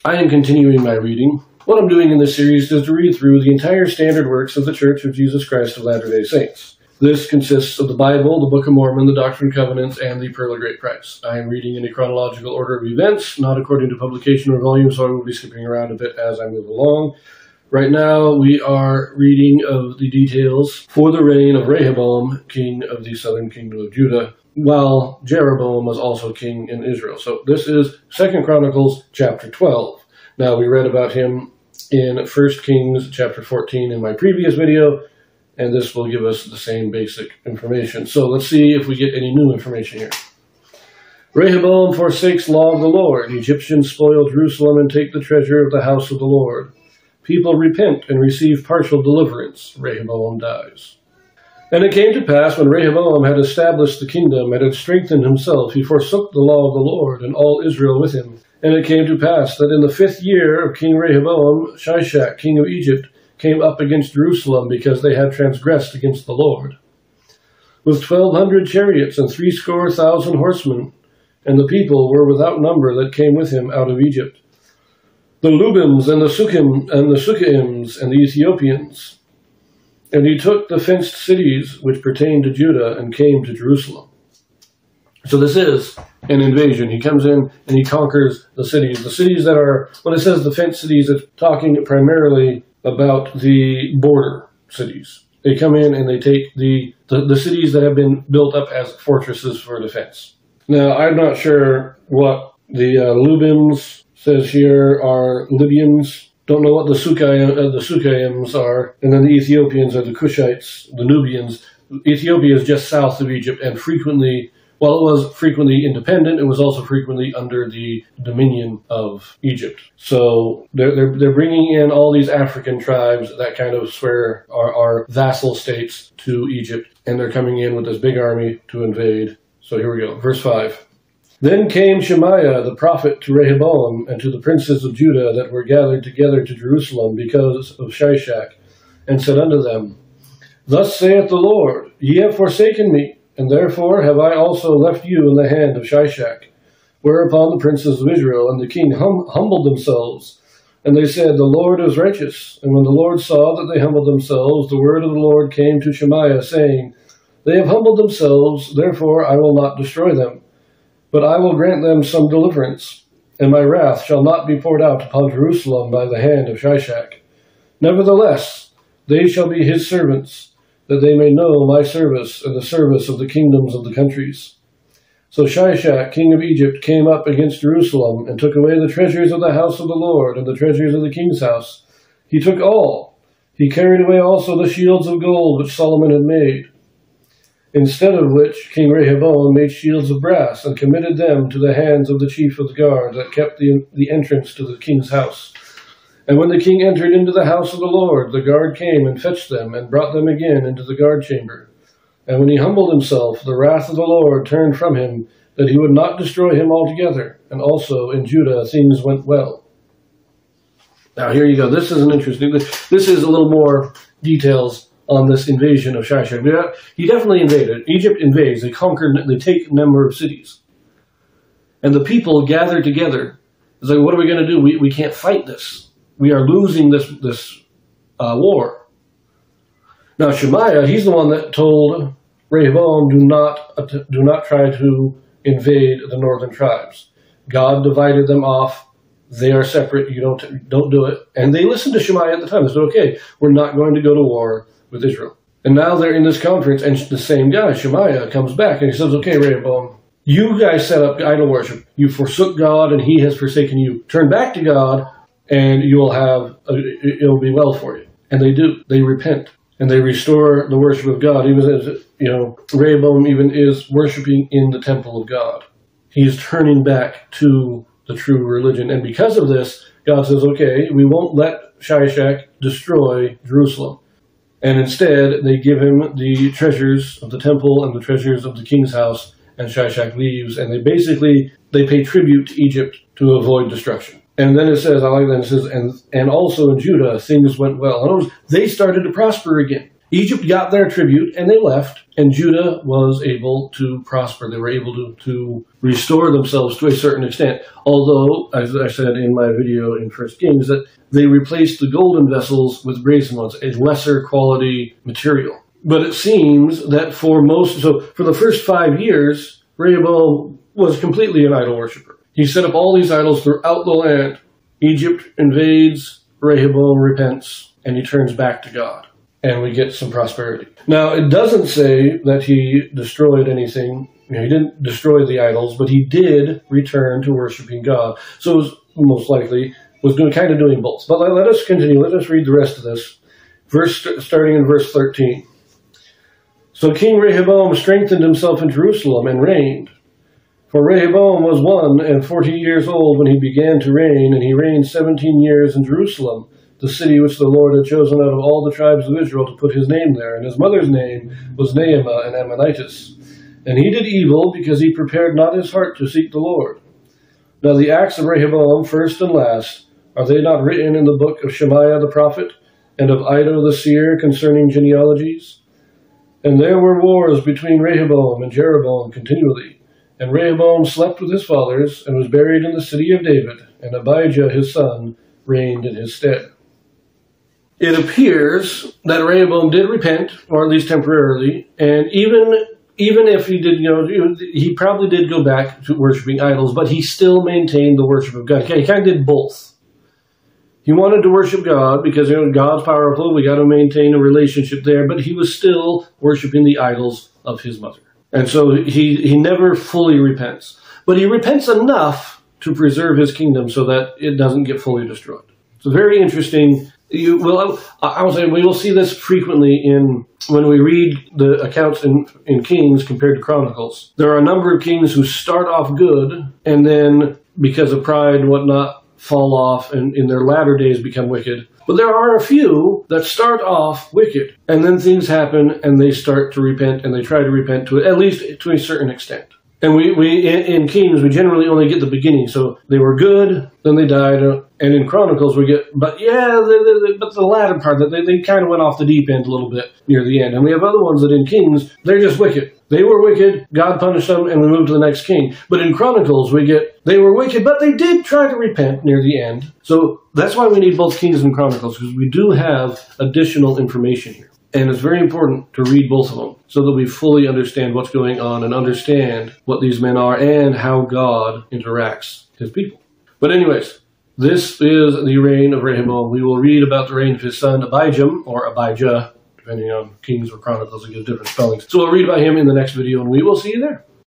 I am continuing my reading. What I'm doing in this series is to read through the entire standard works of the Church of Jesus Christ of Latter-day Saints. This consists of the Bible, the Book of Mormon, the Doctrine and Covenants, and the Pearl of Great Price. I am reading in a chronological order of events, not according to publication or volume, so I will be skipping around a bit as I move along. Right now, we are reading of the details for the reign of Rehoboam, king of the southern kingdom of Judah, while Jeroboam was also king in Israel. So this is 2 Chronicles chapter 12. Now, we read about him in 1 Kings chapter 14 in my previous video, and this will give us the same basic information. So let's see if we get any new information here. Rehoboam forsakes law of the Lord. Egyptians spoil Jerusalem and take the treasure of the house of the Lord. People repent and receive partial deliverance. Rehoboam dies. And it came to pass, when Rehoboam had established the kingdom and had strengthened himself, he forsook the law of the Lord, and all Israel with him. And it came to pass that in the 5th year of King Rehoboam, Shishak, king of Egypt, came up against Jerusalem, because they had transgressed against the Lord, with 1,200 chariots and 70,000 horsemen, and the people were without number that came with him out of Egypt, the Lubims and the Sukkaims and the Ethiopians. And he took the fenced cities which pertained to Judah and came to Jerusalem. So this is an invasion. He comes in and he conquers the cities. The cities that are, when it says the fenced cities, it's talking primarily about the border cities. They come in and they take the cities that have been built up as fortresses for defense. Now, I'm not sure what the Lubims says here are Libyans. Don't know what the Sukkaims are. And then the Ethiopians are the Cushites, the Nubians. Ethiopia is just south of Egypt, and frequently, while it was frequently independent, it was also frequently under the dominion of Egypt. So they're bringing in all these African tribes that kind of swear are vassal states to Egypt, and they're coming in with this big army to invade. So here we go, verse 5. Then came Shemaiah the prophet to Rehoboam and to the princes of Judah that were gathered together to Jerusalem because of Shishak, and said unto them, Thus saith the Lord, Ye have forsaken me, and therefore have I also left you in the hand of Shishak. Whereupon the princes of Israel and the king humbled themselves, and they said, The Lord is righteous. And when the Lord saw that they humbled themselves, the word of the Lord came to Shemaiah, saying, They have humbled themselves, therefore I will not destroy them, but I will grant them some deliverance, and my wrath shall not be poured out upon Jerusalem by the hand of Shishak. Nevertheless, they shall be his servants, that they may know my service and the service of the kingdoms of the countries. So Shishak, king of Egypt, came up against Jerusalem, and took away the treasures of the house of the Lord, and the treasures of the king's house. He took all. He carried away also the shields of gold which Solomon had made. Instead of which King Rehoboam made shields of brass, and committed them to the hands of the chief of the guard that kept the entrance to the king's house. And when the king entered into the house of the Lord, the guard came and fetched them, and brought them again into the guard chamber. And when he humbled himself, the wrath of the Lord turned from him, that he would not destroy him altogether. And also in Judah things went well. Now here you go. This is an interesting, this is a little more details on this invasion of Shishak. He definitely invaded. Egypt invades. They conquer, they take a number of cities. And the people gather together. It's like, what are we going to do? We can't fight this. We are losing this war. Now Shemaiah, he's the one that told Rehoboam, do not try to invade the northern tribes. God divided them off. They are separate. You don't do it. And they listened to Shemaiah at the time. They said, okay, we're not going to go to war with Israel. And now they're in this conference, and the same guy, Shemaiah, comes back and he says, okay, Rehoboam, you guys set up idol worship. You forsook God, and he has forsaken you. Turn back to God, and it'll be well for you. And they do. They repent, and they restore the worship of God. Even as, Rehoboam even is worshiping in the temple of God. He's turning back to the true religion. And because of this, God says, okay, we won't let Shishak destroy Jerusalem. And instead, they give him the treasures of the temple and the treasures of the king's house, and Shishak leaves, and they pay tribute to Egypt to avoid destruction. And then it says, I like that, it says, and also in Judah, things went well. In other words, they started to prosper again. Egypt got their tribute and they left, and Judah was able to prosper. They were able to restore themselves to a certain extent. Although, as I said in my video in 1 Kings, that they replaced the golden vessels with brazen ones, a lesser quality material. But it seems that for the first 5 years, Rehoboam was completely an idol worshiper. He set up all these idols throughout the land. Egypt invades, Rehoboam repents, and he turns back to God. And we get some prosperity. Now, it doesn't say that he destroyed anything. He didn't destroy the idols, but he did return to worshiping God. So it was most likely kind of doing both. But let us continue. Let us read the rest of this, starting in verse 13. So King Rehoboam strengthened himself in Jerusalem and reigned. For Rehoboam was 41 years old when he began to reign, and he reigned 17 years in Jerusalem, the city which the Lord had chosen out of all the tribes of Israel to put his name there. And his mother's name was Naamah, an Ammonitess. And he did evil because he prepared not his heart to seek the Lord. Now the acts of Rehoboam, first and last, are they not written in the book of Shemaiah the prophet, and of Iddo the seer concerning genealogies? And there were wars between Rehoboam and Jeroboam continually. And Rehoboam slept with his fathers, and was buried in the city of David, and Abijah his son reigned in his stead. It appears that Rehoboam did repent, or at least temporarily, and even if he did, he probably did go back to worshiping idols, but he still maintained the worship of God. Okay, he kind of did both. He wanted to worship God because God's powerful, we got to maintain a relationship there, but he was still worshiping the idols of his mother. And so he never fully repents. But he repents enough to preserve his kingdom so that it doesn't get fully destroyed. It's very interesting. I will say we will see this frequently when we read the accounts in Kings compared to Chronicles. There are a number of kings who start off good and then, because of pride and whatnot, fall off and in their latter days become wicked. But there are a few that start off wicked, and then things happen and they start to repent, and they try to repent at least to a certain extent. And we in Kings, we generally only get the beginning. So they were good, then they died. And in Chronicles, but the latter part, they kind of went off the deep end a little bit near the end. And we have other ones that in Kings, they're just wicked. They were wicked, God punished them, and we move to the next king. But in Chronicles, they were wicked, but they did try to repent near the end. So that's why we need both Kings and Chronicles, because we do have additional information here. And it's very important to read both of them so that we fully understand what's going on and understand what these men are and how God interacts with his people. But anyways, this is the reign of Rehoboam. We will read about the reign of his son Abijah, or Abijah, depending on Kings or Chronicles, it gives different spellings. So we'll read about him in the next video, and we will see you there.